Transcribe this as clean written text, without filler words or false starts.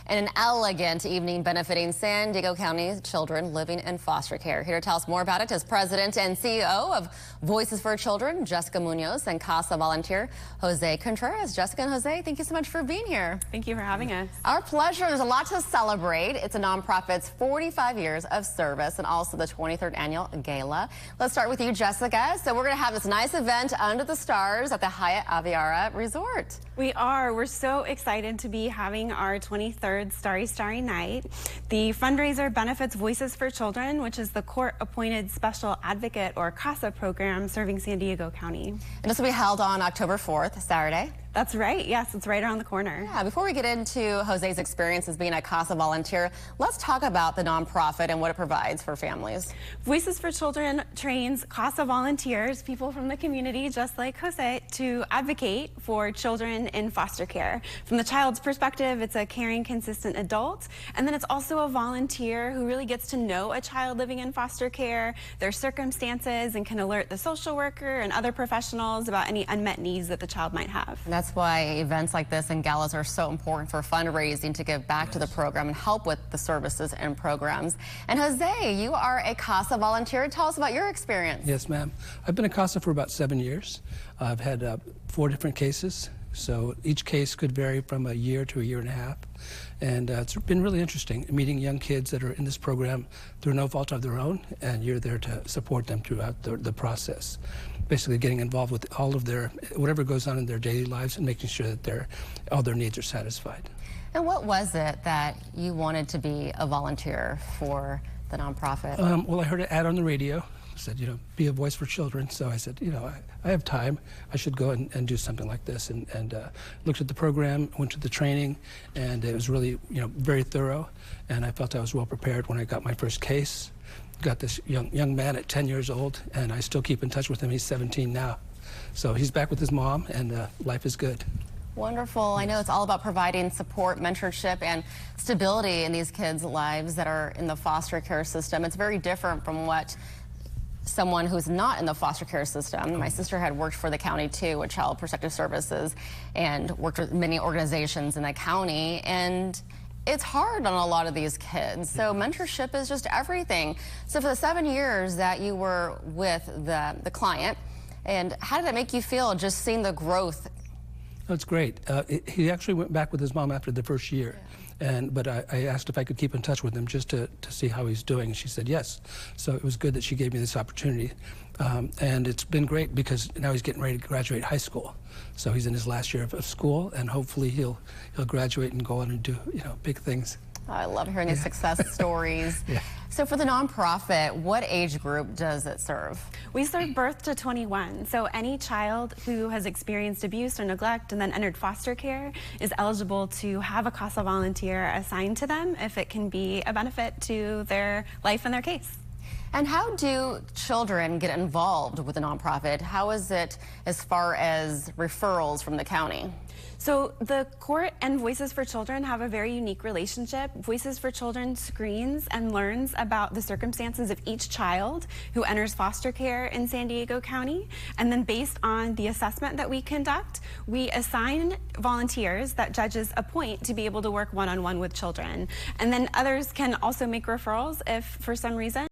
and an elegant evening benefiting San Diego County children living in foster care. Here to tell us more about it is President and CEO of Voices for Children, Jessica Muñoz, and CASA volunteer Jose Contreras. Jessica and Jose, thank you so much for being here. Thank you for having us. Our pleasure. There's a lot to celebrate. It's a nonprofit's 45 years of service and also the 23rd annual Gala. Let's start with you, Jessica. So we're going to have this nice event under the stars at the Hyatt Aviara Resort. We are. We're so excited to be having our 23rd Starry Starry night. The fundraiser benefits Voices for Children, which is the court-appointed special advocate or CASA program serving San Diego County. And this will be held on October 4th, Saturday. That's right. Yes, it's right around the corner. Yeah, before we get into Jose's experience as being a CASA volunteer, let's talk about the nonprofit and what it provides for families. Voices for Children trains CASA volunteers, people from the community just like Jose, to advocate for children in foster care. From the child's perspective, it's a caring, consistent adult, and then it's also a volunteer who really gets to know a child living in foster care, their circumstances, and can alert the social worker and other professionals about any unmet needs that the child might have. That's why events like this and galas are so important for fundraising to give back to the program and help with the services and programs. And Jose, you are a CASA volunteer. Tell us about your experience. Yes, ma'am. I've been a CASA for about 7 years. I've had 4 different cases. So each case could vary from a year to a year and a half. And it's been really interesting meeting young kids that are in this program through no fault of their own, and you're there to support them throughout the process. Basically getting involved with all of whatever goes on in their daily lives and making sure that all their needs are satisfied. And what was it that you wanted to be a volunteer for the nonprofit? Well, I heard an ad on the radio. Said, be a voice for children. So I said, I have time. I should go and do something like this. And looked at the program, went to the training, and it was really, very thorough. And I felt I was well prepared when I got my first case. Got this young man at 10 years old, and I still keep in touch with him. He's 17 now. So he's back with his mom, and life is good. Wonderful. I know it's all about providing support, mentorship, and stability in these kids' lives that are in the foster care system. It's very different from what someone who's not in the foster care system. My sister had worked for the county too with Child Protective Services and worked with many organizations in the county, and it's hard on a lot of these kids. So mentorship is just everything. So for the 7 years that you were with the client, and how did it make you feel just seeing the growth? That's great. He actually went back with his mom after the first year. But I asked if I could keep in touch with him just to see how he's doing, and she said yes. So it was good that she gave me this opportunity. And it's been great because now he's getting ready to graduate high school. So he's in his last year of school, and hopefully he'll graduate and go on and do big things. I love hearing these success stories. Yeah. So for the nonprofit, what age group does it serve? We serve birth to 21. So any child who has experienced abuse or neglect and then entered foster care is eligible to have a CASA volunteer assigned to them if it can be a benefit to their life and their case. And how do children get involved with the nonprofit? How is it as far as referrals from the county? So the court and Voices for Children have a very unique relationship. Voices for Children screens and learns about the circumstances of each child who enters foster care in San Diego County. And then based on the assessment that we conduct, we assign volunteers that judges appoint to be able to work one-on-one with children. And then others can also make referrals if for some reason